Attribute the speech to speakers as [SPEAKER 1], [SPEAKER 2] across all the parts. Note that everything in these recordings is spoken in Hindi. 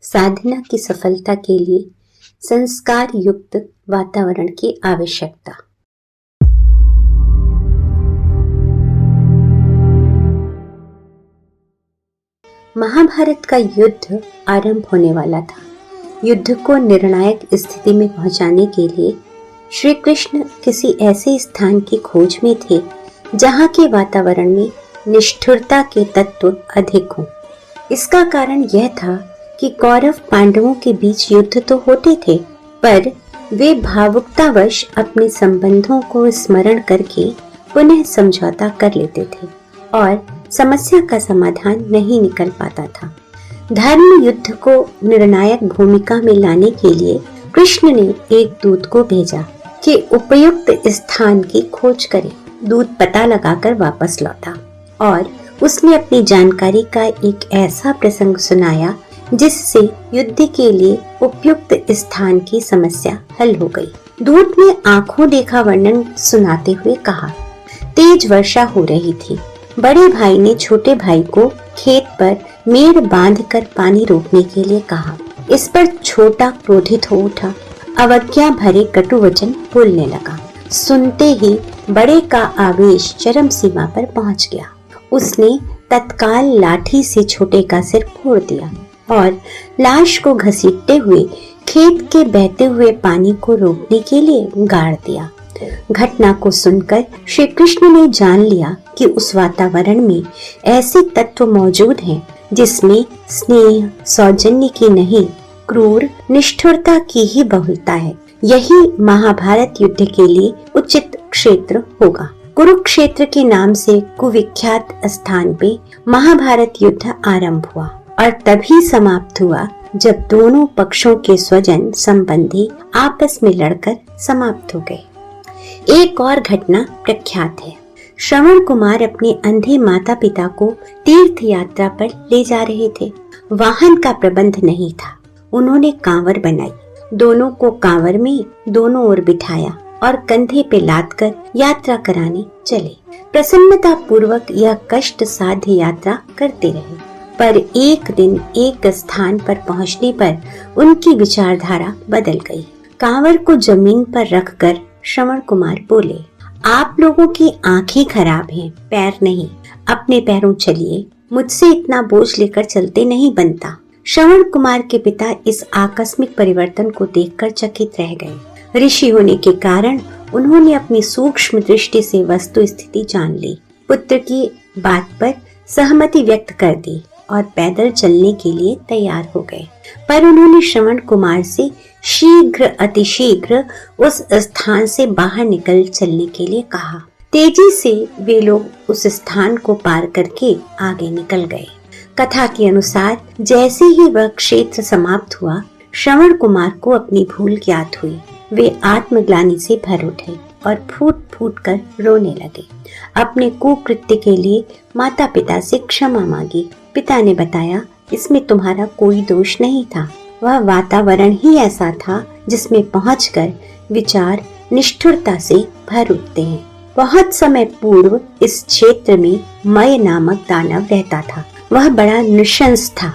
[SPEAKER 1] साधना की सफलता के लिए संस्कार युक्त वातावरण की आवश्यकता। महाभारत का युद्ध आरंभ होने वाला था। युद्ध को निर्णायक स्थिति में पहुंचाने के लिए श्री कृष्ण किसी ऐसे स्थान की खोज में थे जहां के वातावरण में निष्ठुरता के तत्व अधिक हों। इसका कारण यह था कि कौरव पांडवों के बीच युद्ध तो होते थे, पर वे भावुकतावश अपने संबंधों को स्मरण करके पुनः समझौता कर लेते थे और समस्या का समाधान नहीं निकल पाता था। धर्म युद्ध को निर्णायक भूमिका में लाने के लिए कृष्ण ने एक दूत को भेजा कि उपयुक्त स्थान की खोज करे। दूत पता लगाकर वापस लौटा और उसने अपनी जानकारी का एक ऐसा प्रसंग सुनाया जिससे युद्ध के लिए उपयुक्त स्थान की समस्या हल हो गई। दूत ने आंखों देखा वर्णन सुनाते हुए कहा, तेज वर्षा हो रही थी। बड़े भाई ने छोटे भाई को खेत पर मेड़ बांधकर पानी रोकने के लिए कहा। इस पर छोटा क्रोधित हो उठा, अवज्ञा भरे कटु वचन बोलने लगा। सुनते ही बड़े का आवेश चरम सीमा पर पहुंच गया। उसने तत्काल लाठी से छोटे का सिर फोड़ दिया और लाश को घसीटते हुए खेत के बहते हुए पानी को रोकने के लिए गाड़ दिया। घटना को सुनकर श्री कृष्ण ने जान लिया कि उस वातावरण में ऐसे तत्व मौजूद हैं जिसमें स्नेह, सौजन्य की नहीं, क्रूर निष्ठुरता की ही बहुलता है। यही महाभारत युद्ध के लिए उचित क्षेत्र होगा। कुरुक्षेत्र के नाम से कुविख्यात स्थान पे महाभारत युद्ध आरंभ हुआ और तभी समाप्त हुआ जब दोनों पक्षों के स्वजन संबंधी आपस में लड़कर समाप्त हो गए। एक और घटना प्रख्यात है। श्रवण कुमार अपने अंधे माता पिता को तीर्थ यात्रा पर ले जा रहे थे। वाहन का प्रबंध नहीं था। उन्होंने कांवर बनाई, दोनों को कांवर में दोनों ओर बिठाया और कंधे पे लाद कर यात्रा कराने चले। प्रसन्नता पूर्वक यह कष्ट साध्य यात्रा करते रहे, पर एक दिन एक स्थान पर पहुंचने पर उनकी विचारधारा बदल गई। कांवर को जमीन पर रखकर श्रवण कुमार बोले, आप लोगों की आंखें खराब हैं, पैर नहीं। अपने पैरों चलिए, मुझसे इतना बोझ लेकर चलते नहीं बनता। श्रवण कुमार के पिता इस आकस्मिक परिवर्तन को देखकर चकित रह गए। ऋषि होने के कारण उन्होंने अपनी सूक्ष्म दृष्टि से वस्तु स्थिति जान ली। पुत्र की बात पर सहमति व्यक्त कर दी और पैदल चलने के लिए तैयार हो गए। पर उन्होंने श्रवण कुमार से शीघ्र अतिशीघ्र उस स्थान से बाहर निकल चलने के लिए कहा। तेजी से वे लोग उस स्थान को पार करके आगे निकल गए। कथा के अनुसार जैसे ही वह क्षेत्र समाप्त हुआ, श्रवण कुमार को अपनी भूल ज्ञात हुई। वे आत्मग्लानि से भर उठे और फूट फूट कर रोने लगे। अपने कुकृत्य के लिए माता पिता से क्षमा मांगी। पिता ने बताया, इसमें तुम्हारा कोई दोष नहीं था। वह वातावरण ही ऐसा था जिसमें पहुंचकर विचार निष्ठुरता से भर उठते हैं। बहुत समय पूर्व इस क्षेत्र में मय नामक दानव रहता था। वह बड़ा नृशंस था।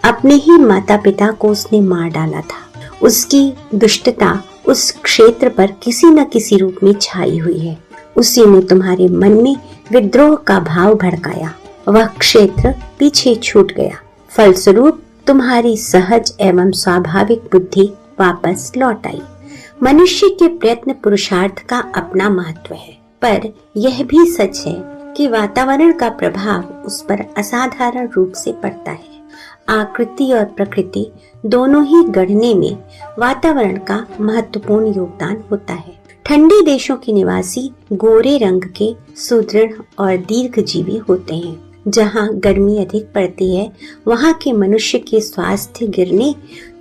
[SPEAKER 1] अपने ही माता पिता को उसने मार डाला था। उसकी दुष्टता उस क्षेत्र पर किसी न किसी रूप में छाई हुई है। उसी ने तुम्हारे मन में विद्रोह का भाव भड़काया। वह क्षेत्र पीछे छूट गया। फलस्वरूप तुम्हारी सहज एवं स्वाभाविक बुद्धि वापस लौट आई। मनुष्य के प्रयत्न पुरुषार्थ का अपना महत्व है, पर यह भी सच है कि वातावरण का प्रभाव उस पर असाधारण रूप से पड़ता है। आकृति और प्रकृति दोनों ही गढ़ने में वातावरण का महत्वपूर्ण योगदान होता है। ठंडे देशों के निवासी गोरे रंग के सुदृढ़ और दीर्घजीवी होते हैं। जहाँ गर्मी अधिक पड़ती है, वहाँ के मनुष्य के स्वास्थ्य गिरने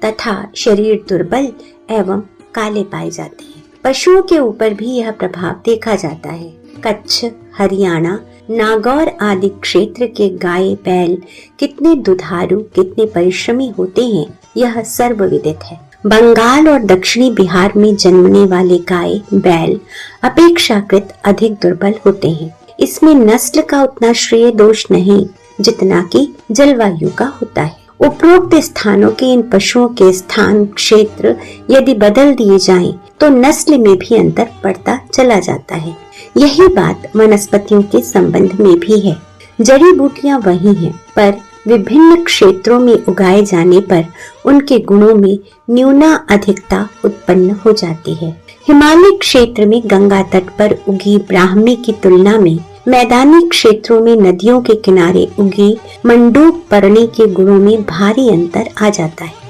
[SPEAKER 1] तथा शरीर दुर्बल एवं काले पाए जाते हैं। पशुओं के ऊपर भी यह प्रभाव देखा जाता है। कच्छ, हरियाणा, नागौर आदि क्षेत्र के गाय बैल कितने दुधारू, कितने परिश्रमी होते हैं, यह सर्वविदित है। बंगाल और दक्षिणी बिहार में जन्मने वाले गाय बैल अपेक्षाकृत अधिक दुर्बल होते हैं। इसमें नस्ल का उतना श्रेय दोष नहीं जितना कि जलवायु का होता है। उपरोक्त स्थानों के इन पशुओं के स्थान क्षेत्र यदि बदल दिए जाएं, तो नस्ल में भी अंतर पड़ता चला जाता है। यही बात वनस्पतियों के संबंध में भी है। जड़ी बूटियां वही हैं, पर विभिन्न क्षेत्रों में उगाए जाने पर उनके गुणों में न्यूना अधिकता उत्पन्न हो जाती है। हिमालय क्षेत्र में गंगा तट पर उगी ब्राह्मी की तुलना में मैदानी क्षेत्रों में नदियों के किनारे उगी मंडूक पर्णी के गुणों में भारी अंतर आ जाता है।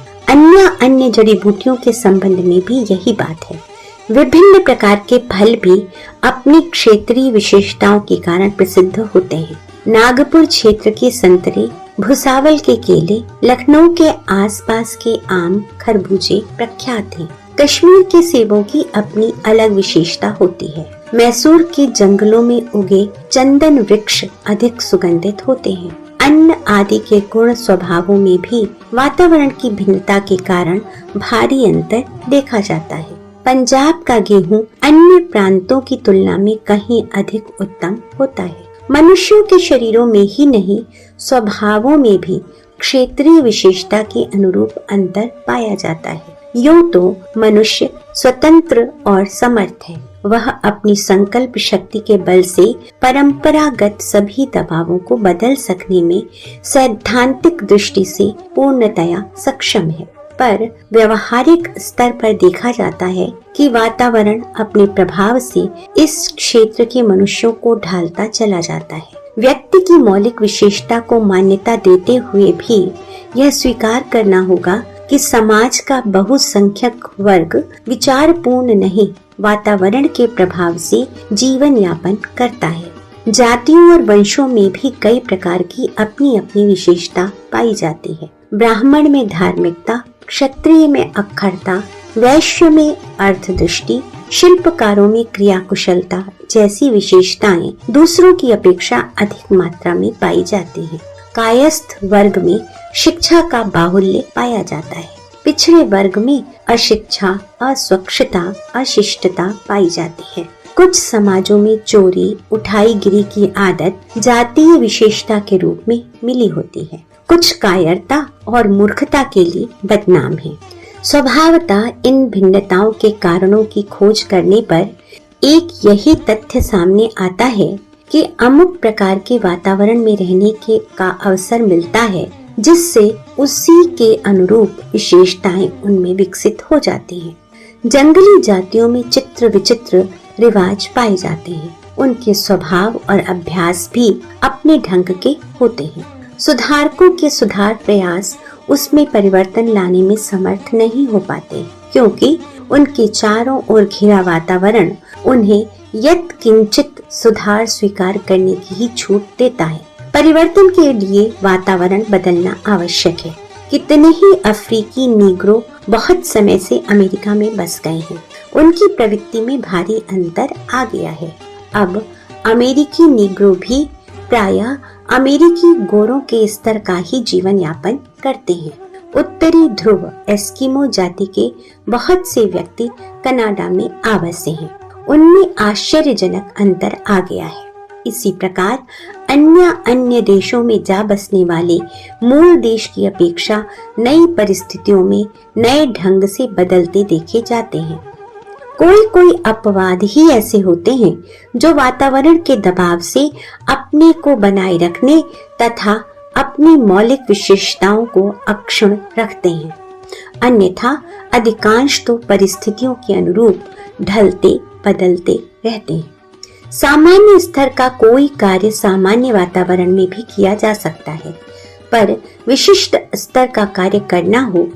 [SPEAKER 1] अन्य जड़ी बूटियों के संबंध में भी यही बात है। विभिन्न प्रकार के फल भी अपनी क्षेत्रीय विशेषताओं के कारण प्रसिद्ध होते हैं। नागपुर क्षेत्र के संतरे, भुसावल के केले, लखनऊ के आसपास के आम, खरबूजे प्रख्यात हैं। कश्मीर के सेबों की अपनी अलग विशेषता होती है। मैसूर के जंगलों में उगे चंदन वृक्ष अधिक सुगंधित होते हैं। अन्न आदि के गुण स्वभावों में भी वातावरण की भिन्नता के कारण भारी अंतर देखा जाता है। पंजाब का गेहूं अन्य प्रांतों की तुलना में कहीं अधिक उत्तम होता है। मनुष्यों के शरीरों में ही नहीं, स्वभावों में भी क्षेत्रीय विशेषता के अनुरूप अंतर पाया जाता है। यूं तो मनुष्य स्वतंत्र और समर्थ है। वह अपनी संकल्प शक्ति के बल से परंपरागत सभी दबावों को बदल सकने में सैद्धांतिक दृष्टि से पूर्णतया सक्षम है। पर व्यवहारिक स्तर पर देखा जाता है कि वातावरण अपने प्रभाव से इस क्षेत्र के मनुष्यों को ढालता चला जाता है। व्यक्ति की मौलिक विशेषता को मान्यता देते हुए भी यह स्वीकार करना होगा कि समाज का बहुसंख्यक वर्ग विचारपूर्ण नहीं, वातावरण के प्रभाव से जीवन यापन करता है। जातियों और वंशों में भी कई प्रकार की अपनी अपनी विशेषता पाई जाती है। ब्राह्मण में धार्मिकता, क्षत्रिय में अक्षरता, वैश्य में अर्थदृष्टि, शिल्पकारों में क्रियाकुशलता जैसी विशेषताएं दूसरों की अपेक्षा अधिक मात्रा में पाई जाती हैं। कायस्थ वर्ग में शिक्षा का बाहुल्य पाया जाता है। पिछड़े वर्ग में अशिक्षा, अस्वच्छता, अशिष्टता पाई जाती है। कुछ समाजों में चोरी, उठाईगिरी की आदत जातीय विशेषता के रूप में मिली होती है। कुछ कायरता और मूर्खता के लिए बदनाम है। स्वभावतः इन भिन्नताओं के कारणों की खोज करने पर एक यही तथ्य सामने आता है कि अमुक प्रकार के वातावरण में रहने के का अवसर मिलता है, जिससे उसी के अनुरूप विशेषताएं उनमें विकसित हो जाती हैं। जंगली जातियों में चित्र विचित्र रिवाज पाए जाते हैं। उनके स्वभाव और अभ्यास भी अपने ढंग के होते हैं। सुधारकों के सुधार प्रयास उसमें परिवर्तन लाने में समर्थ नहीं हो पाते, क्योंकि उनके चारों ओर घिरा वातावरण उन्हें यत् किंचित सुधार स्वीकार करने की ही छूट देता है। परिवर्तन के लिए वातावरण बदलना आवश्यक है। कितने ही अफ्रीकी नीग्रो बहुत समय से अमेरिका में बस गए हैं। उनकी प्रवृत्ति में भारी अंतर आ गया है। अब अमेरिकी नीग्रो भी प्रायः अमेरिकी गोरों के स्तर का ही जीवन यापन करते हैं। उत्तरी ध्रुव एस्किमो जाति के बहुत से व्यक्ति कनाडा में आवासी हैं। उनमें आश्चर्यजनक अंतर आ गया है। इसी प्रकार अन्य देशों में जा बसने वाले मूल देश की अपेक्षा नई परिस्थितियों में नए ढंग से बदलते देखे जाते हैं। कोई अपवाद ही ऐसे होते हैं जो वातावरण के दबाव से अपने को बनाए रखने तथा अपनी मौलिक विशेषताओं को अक्षुण्ण रखते हैं। अन्यथा अधिकांश तो परिस्थितियों के अनुरूप ढलते बदलते रहते हैं। सामान्य स्तर का कोई कार्य सामान्य वातावरण में भी किया जा सकता है, पर विशिष्ट स्तर का कार्य करना हो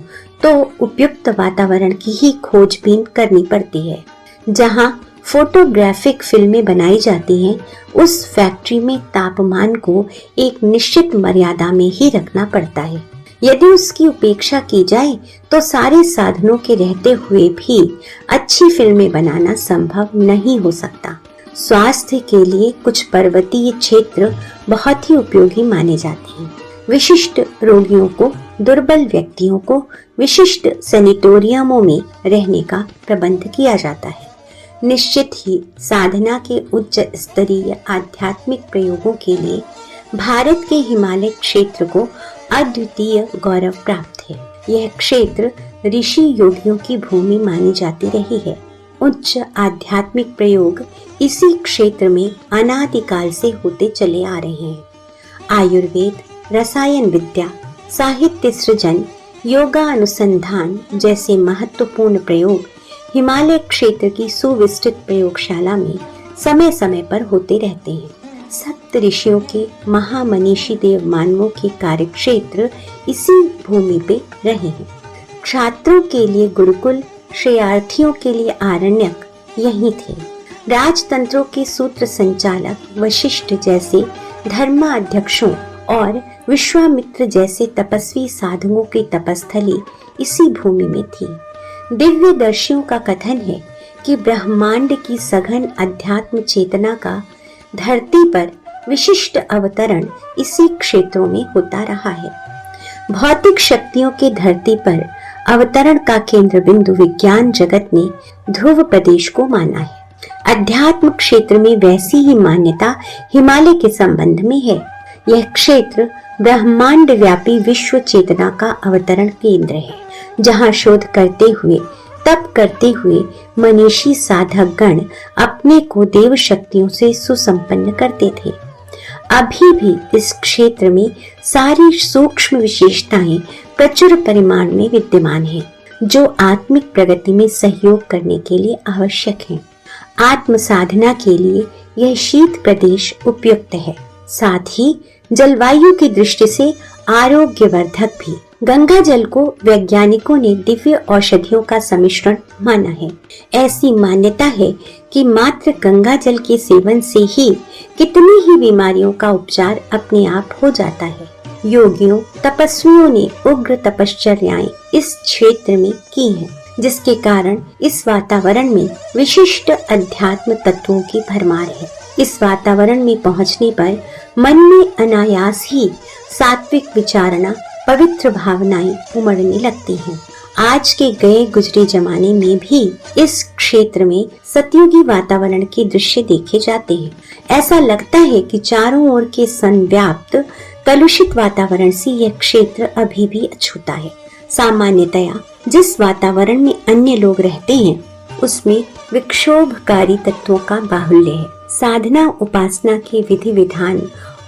[SPEAKER 1] तो उपयुक्त वातावरण की ही खोजबीन करनी पड़ती है। जहां फोटोग्राफिक फिल्में बनाई जाती हैं, उस फैक्ट्री में तापमान को एक निश्चित मर्यादा में ही रखना पड़ता है। यदि उसकी उपेक्षा की जाए तो सारे साधनों के रहते हुए भी अच्छी फिल्में बनाना संभव नहीं हो सकता। स्वास्थ्य के लिए कुछ पर्वतीय क्षेत्र बहुत ही उपयोगी माने जाते हैं। विशिष्ट रोगियों को, दुर्बल व्यक्तियों को विशिष्ट सैनिटोरियमों में रहने का प्रबंध किया जाता है। निश्चित ही साधना के उच्च स्तरीय आध्यात्मिक प्रयोगों के लिए भारत के हिमालय क्षेत्र को अद्वितीय गौरव प्राप्त है। यह क्षेत्र ऋषि योगियों की भूमि मानी जाती रही है। उच्च आध्यात्मिक प्रयोग इसी क्षेत्र में अनादिकाल से होते चले आ रहे हैं। आयुर्वेद, रसायन विद्या, साहित्य सृजन, योगा अनुसंधान जैसे महत्वपूर्ण प्रयोग हिमालय क्षेत्र की सुविस्तृत प्रयोगशाला में समय समय पर होते रहते हैं। सप्त ऋषियों के महामनीषी देव मानवों के कार्यक्षेत्र इसी भूमि पे रहे हैं। छात्रों के लिए गुरुकुल, श्रेयार्थियों के लिए आरण्यक यही थे। राजतंत्रों के सूत्र संचालक वशिष्ठ जैसे धर्माध्यक्षों और विश्वामित्र जैसे तपस्वी साधुओं की तपस्थली इसी भूमि में थी। दिव्य दर्शियों का कथन है कि ब्रह्मांड की सघन अध्यात्म चेतना का धरती पर विशिष्ट अवतरण इसी क्षेत्रों में होता रहा है। भौतिक शक्तियों के धरती पर अवतरण का केंद्र बिंदु विज्ञान जगत ने ध्रुव प्रदेश को माना है। अध्यात्म क्षेत्र में वैसी ही मान्यता हिमालय के संबंध में है। यह क्षेत्र ब्रह्मांड व्यापी विश्व चेतना का अवतरण केंद्र है, जहाँ शोध करते हुए, तप करते हुए मनीषी साधक गण अपने को देव शक्तियों से सुसंपन्न करते थे। अभी भी इस क्षेत्र में सारी सूक्ष्म विशेषताएं प्रचुर परिमाण में विद्यमान हैं, जो आत्मिक प्रगति में सहयोग करने के लिए आवश्यक हैं। आत्म साधना के लिए यह शीत प्रदेश उपयुक्त है, साथ ही जलवायु की दृष्टि से आरोग्यवर्धक भी। गंगा जल को वैज्ञानिकों ने दिव्य औषधियों का सम्मिश्रण माना है। ऐसी मान्यता है कि मात्र गंगा जल के सेवन से ही कितनी ही बीमारियों का उपचार अपने आप हो जाता है। योगियों, तपस्वियों ने उग्र तपश्चर्याएं इस क्षेत्र में की हैं, जिसके कारण इस वातावरण में विशिष्ट अध्यात्म तत्वों की भरमार है। इस वातावरण में पहुंचने पर मन में अनायास ही सात्विक विचारणा, पवित्र भावनाएं उमड़ने लगती हैं। आज के गए गुजरे जमाने में भी इस क्षेत्र में सतयुगी वातावरण के दृश्य देखे जाते हैं। ऐसा लगता है कि चारों ओर के संव्याप्त कलुषित वातावरण से यह क्षेत्र अभी भी अछूता है। सामान्यतया जिस वातावरण में अन्य लोग रहते हैं, उसमें विक्षोभकारी तत्वों का बाहुल्य है। साधना, उपासना के विधि विधान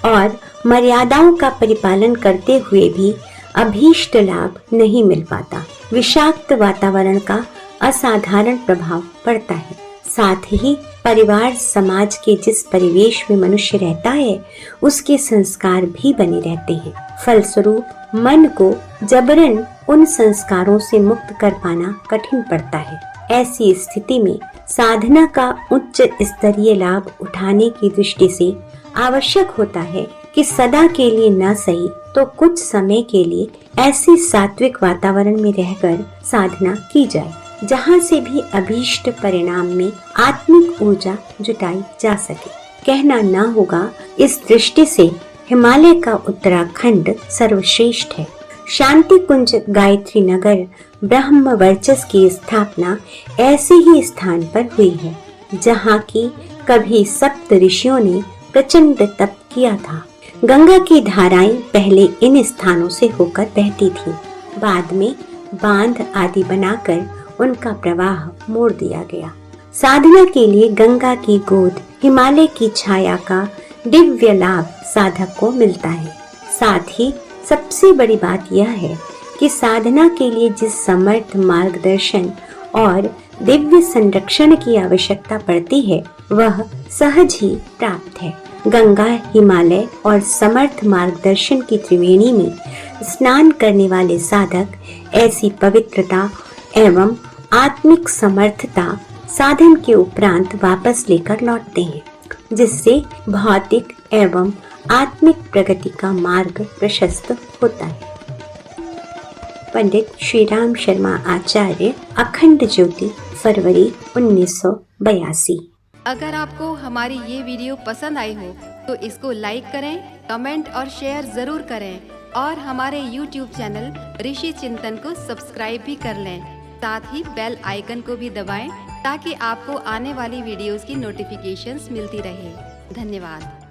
[SPEAKER 1] और मर्यादाओं का परिपालन करते हुए भी अभीष्ट लाभ नहीं मिल पाता। विषाक्त वातावरण का असाधारण प्रभाव पड़ता है। साथ ही परिवार, समाज के जिस परिवेश में मनुष्य रहता है, उसके संस्कार भी बने रहते हैं। फलस्वरूप मन को जबरन उन संस्कारों से मुक्त कर पाना कठिन पड़ता है। ऐसी स्थिति में साधना का उच्च स्तरीय लाभ उठाने की दृष्टि से आवश्यक होता है कि सदा के लिए न सही तो कुछ समय के लिए ऐसे सात्विक वातावरण में रहकर साधना की जाए, जहाँ से भी अभीष्ट परिणाम में आत्मिक ऊर्जा जुटाई जा सके। कहना न होगा, इस दृष्टि से हिमालय का उत्तराखंड सर्वश्रेष्ठ है। शांति कुंज गायत्री नगर ब्रह्म वर्चस की स्थापना ऐसे ही स्थान पर हुई है, जहाँ की कभी सप्त ऋषियों ने प्रचंड तप किया था। गंगा की धाराएं पहले इन स्थानों से होकर बहती थी, बाद में बांध आदि बनाकर उनका प्रवाह मोड़ दिया गया। साधना के लिए गंगा की गोद, हिमालय की छाया का दिव्य लाभ साधक को मिलता है। साथ ही सबसे बड़ी बात यह है कि साधना के लिए जिस समर्थ मार्गदर्शन और दिव्य संरक्षण की आवश्यकता पड़ती है, वह सहज ही प्राप्त है। गंगा, हिमालय और समर्थ मार्गदर्शन की त्रिवेणी में स्नान करने वाले साधक ऐसी पवित्रता एवं आत्मिक समर्थता साधन के उपरांत वापस लेकर लौटते हैं, जिससे भौतिक एवं आत्मिक प्रगति का मार्ग प्रशस्त होता है। पंडित श्री राम शर्मा आचार्य, अखंड ज्योति, फरवरी 1982।
[SPEAKER 2] अगर आपको हमारी ये वीडियो पसंद आई हो तो इसको लाइक करें, कमेंट और शेयर जरूर करें और हमारे YouTube चैनल ऋषि चिंतन को सब्सक्राइब भी कर लें। साथ ही बेल आइकन को भी दबाएं ताकि आपको आने वाली वीडियोस की नोटिफिकेशंस मिलती रहे। धन्यवाद।